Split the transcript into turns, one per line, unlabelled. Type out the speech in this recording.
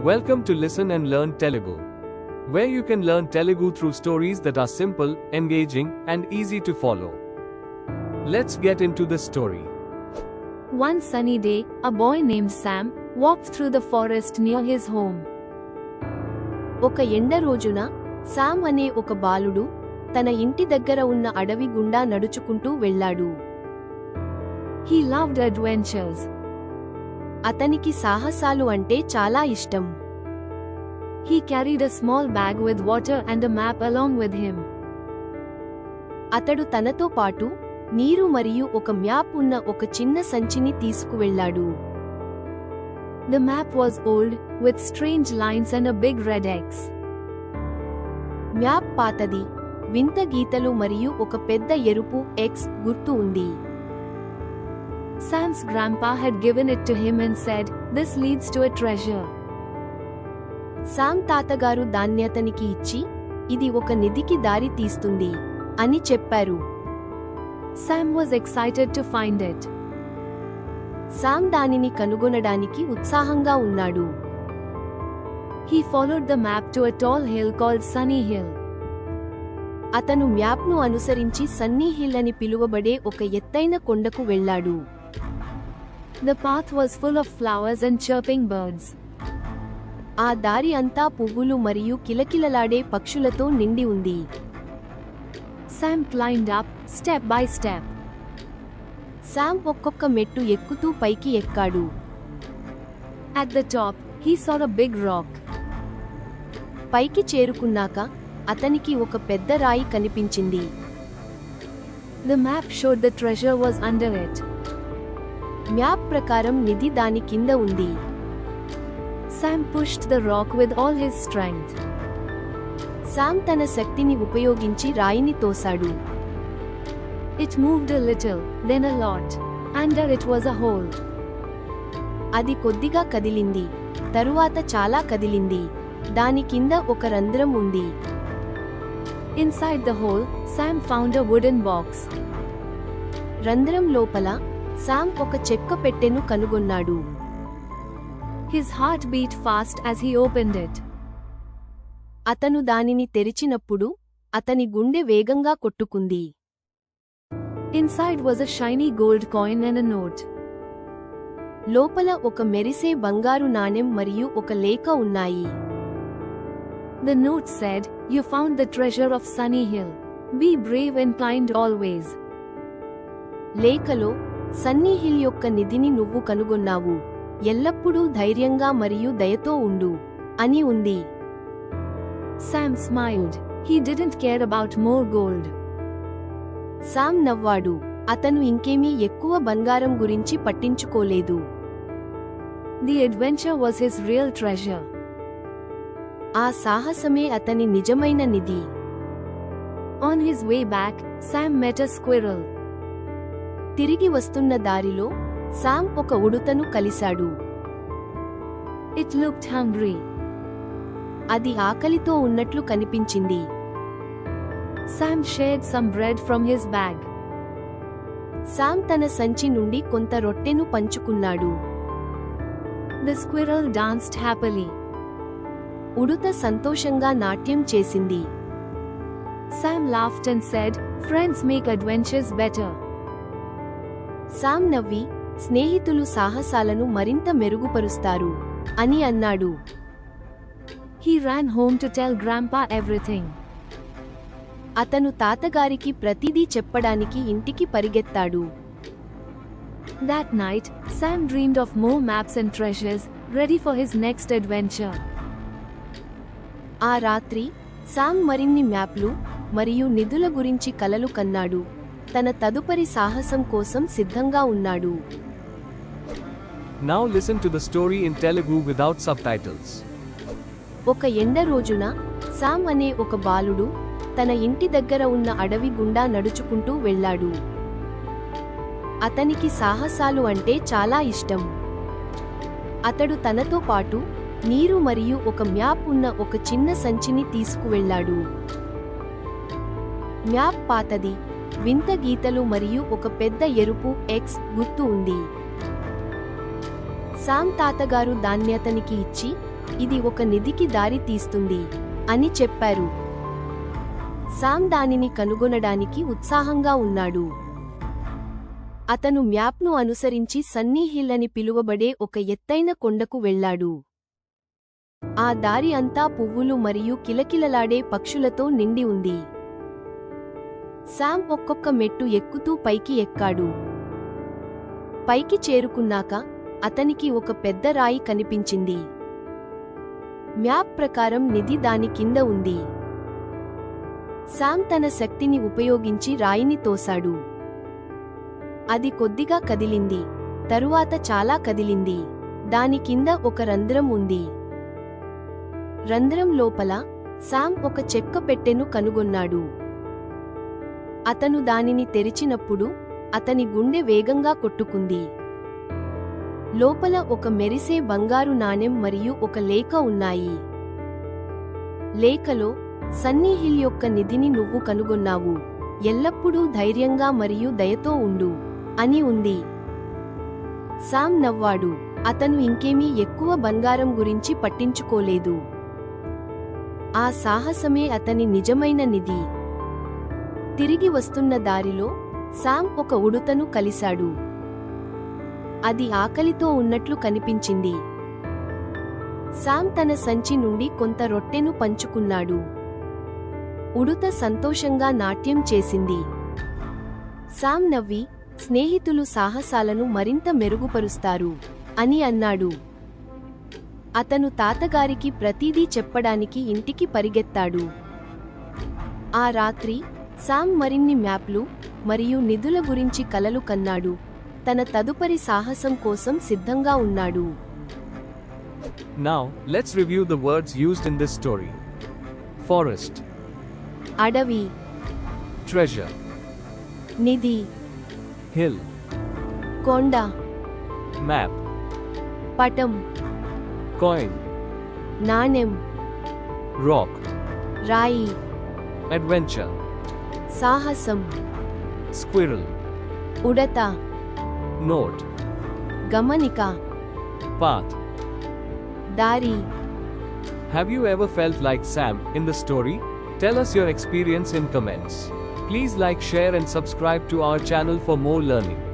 Welcome to Listen and Learn Telugu, where you can learn Telugu through stories that are simple, engaging, and easy to follow. Let's get into the story.
One sunny day, a boy named Sam walked through the forest near his home.
ఒక ఎండ రోజున Sam అనే ఒక బాలుడు తన ఇంటి దగ్గర ఉన్న అడవి గుండా నడుచుకుంటూ వెళ్ళాడు.
He loved adventures.
అతనికి సాహసాలు అంటే చాలా ఇష్టం.
He carried a small bag with water and a map along with him.
అతడు తనతో పాటు నీరు మరియు ఒక మ్యాప్ ఉన్న ఒక చిన్న సంచిని తీసుకువెళ్ళాడు.
The map was old, with strange lines and a big red X.
Map పాతది, వింత గీతలు మరియు ఒక పెద్ద ఎరుపు X గుర్తు ఉంది.
Sam's grandpa had given it to him and said, "This leads to a treasure."
Sam తాతగారు దాన్ని అతనికి ఇచ్చి, ఇది ఒక నిధికి దారి తీస్తుంది అని చెప్పారు.
Sam was excited to find it.
Sam దానిని కనుగొనడానికి ఉత్సాహంగా ఉన్నాడు.
He followed the map to a tall hill called Sunny Hill.
అతను మ్యాప్ను అనుసరించి సన్నీ హిల్ అని పిలువబడే ఒక ఎత్తైన కొండకు వెళ్ళాడు.
The path was full of flowers and chirping birds.
ఆ దారి అంతా పువ్వులు మరియు కిలకిలలాడే పక్షులతో నిండి ఉంది.
Sam climbed up, step by step.
Sam ఒక్కొక్క మెట్టు ఎక్కుతూ పైకి ఎక్కాడు.
At the top, he saw a big rock.
పైకి చేరుకున్నాక అతనికి ఒక పెద్ద రాయి కనిపించింది.
The map showed the treasure was under it.
Map ప్రకారం నిధి దాని కింద ఉంది.
Sam pushed the rock with all his strength.
Sam తన శక్తిని ఉపయోగించి రాయిని తోసాడు.
It moved a little, then a lot. Under it was a hole.
అది కొద్దిగా కదిలింది, తరువాత చాలా కదిలింది. దాని కింద ఒక రంధ్రం ఉంది.
Inside the hole, Sam found a wooden box.
రంధ్రం లోపల సామ్ ఒక చెక్క పెట్టెను కనుగొన్నాడు.
His heart beat fast as he opened it.
అతను దానిని తెరిచినప్పుడు అతని గుండె వేగంగా కొట్టుకుంది.
Inside was a shiny gold coin and a note.
లోపల ఒక మెరిసే బంగారు నాణెం మరియు ఒక లేఖ ఉన్నాయి.
The note said, "You found the treasure of Sunny Hill. Be brave and kind always."
లేఖలో సన్నీ హిల్ యొక్క నిధిని నువ్వు కనుగొన్నావు, ఎల్లప్పుడూ ధైర్యంగా మరియు దయతో ఉండు అని ఉంది.
Sam smiled. He didn't care about more gold.
Sam నవ్వాడు. అతను ఇంకేమీ ఎక్కువ బంగారం గురించి పట్టించుకోలేదు.
The adventure was his real treasure.
ఆ సాహసమే అతని నిజమైన నిధి.
On his way back, Sam met a squirrel.
తిరిగి వస్తున్న దారిలో సామ్ ఒక ఉడుతను కలిశాడు.
It looked hungry.
అది ఆకలితో ఉన్నట్లు కనిపించింది.
Sam shared some bread from his bag.
Sam తన సంచి నుండి కొంత రొట్టెను పంచుకున్నాడు.
The squirrel danced happily.
ఉడుత సంతోషంగా నాట్యం చేసింది.
Sam laughed and said, "Friends make adventures better."
Sam నవ్వి, స్నేహితులు సాహసాలను మరింత మెరుగుపరుస్తారు అని అన్నాడు.
He ran home to tell Grandpa everything.
అతను తాతగారికి ప్రతిదీ చెప్పడానికి ఇంటికి పరిగెత్తాడు.
That night, Sam dreamed of more maps and treasures, ready for his next adventure.
ఆ రాత్రి సామ్ మరిన్ని మ్యాప్లు మరియు నిధుల గురించి కలలు కన్నాడు. తన తదుపరి సాహసం కోసం సిద్ధంగా ఉన్నాడు.
Now listen to the story in Telugu without subtitles.
ఒక ఎండ రోజున సామ్ అనే ఒక బాలుడు తన ఇంటి దగ్గర ఉన్న అడవి గుండా నడుచుకుంటూ వెళ్ళాడు. అతనికి సాహసాలు అంటే చాలా ఇష్టం. అతడు తనతో పాటు నీరు మరియు ఒక మ్యాప్ ఉన్న ఒక చిన్న సంచిని తీసుకువెళ్ళాడు. మ్యాప్ పాతది, వింత గీతలు మరియు ఒక పెద్ద ఎరుపు X గుర్తు ఉంది. సామ్ తాతగారు దాన్ని అతనికి ఇచ్చి, ఇది ఒక నిధికి దారి తీస్తుంది అని చెప్పారు. శామ్ దానిని కనుగొనడానికి ఉత్సాహంగా ఉన్నాడు. అతను మ్యాప్ను అనుసరించి సన్నీ హిల్ అని పిలువబడే ఒక ఎత్తైన కొండకు వెళ్ళాడు. ఆ దారి అంతా పువ్వులు మరియు కిలకిలలాడే పక్షులతో నిండి ఉంది. శామ్ ఒక్కొక్క మెట్టు ఎక్కుతూ పైకి ఎక్కాడు. పైకి చేరుకున్నాక అతనికి ఒక పెద్ద రాయి కనిపించింది. మ్యాప్ ప్రకారం నిధి దాని కింద ఉంది. శామ్ తన శక్తిని ఉపయోగించి రాయిని తోశాడు. అది కొద్దిగా కదిలింది, తరువాత చాలా కదిలింది. దాని కింద ఒక రంధ్రం ఉంది. రంధ్రం లోపల శామ్ ఒక చెక్క పెట్టెను కనుగొన్నాడు. అతను దానిని తెరిచినప్పుడు అతని గుండె వేగంగా కొట్టుకుంది. లోపల ఒక మెరిసే బంగారు నాణెం మరియు ఒక లేఖ ఉన్నాయి. లేఖలో, సన్నీ హిల్ యొక్క నిధిని నువ్వు కనుగొన్నావు, ఎల్లప్పుడూ ధైర్యంగా మరియు దయతో ఉండు అని ఉంది. శామ్ నవ్వాడు. అతను ఇంకేమీ ఎక్కువ బంగారం గురించి పట్టించుకోలేదు. ఆ సాహసమే అతని నిజమైన నిధి. తిరిగి వస్తున్న దారిలో శామ్ ఒక ఉడుతను కలిశాడు. అది ఆకలితో ఉన్నట్లు కనిపించింది. శామ్ తన సంచి నుండి కొంత రొట్టెను పంచుకున్నాడు. ఉడుత సంతోషంగా నాట్యం చేసింది. శామ్ నవ్వి, స్నేహితులు సాహసాలను మరింత మెరుగుపరుస్తారు అని అన్నాడు. అతను తాతగారికి ప్రతిదీ చెప్పడానికి ఇంటికి పరిగెత్తాడు. ఆ రాత్రి శామ్ మరిన్ని మ్యాప్లు మరియు నిధుల గురించి కలలు కన్నాడు. తన తదుపరి సాహసం కోసం సిద్ధంగా ఉన్నాడు.
Now, let's review the words used in this story. Forest,
అడవి,
treasure,
నిధి,
hill,
కొండ,
map,
పటం,
coin,
నాణెం,
rock,
రాయి,
adventure,
సాహసం,
squirrel,
ఉడత,
note,
గమనిక,
path.
దారి.
Have you ever felt like Sam in the story? Tell us your experience in comments. Please like, share and subscribe to our channel for more learning.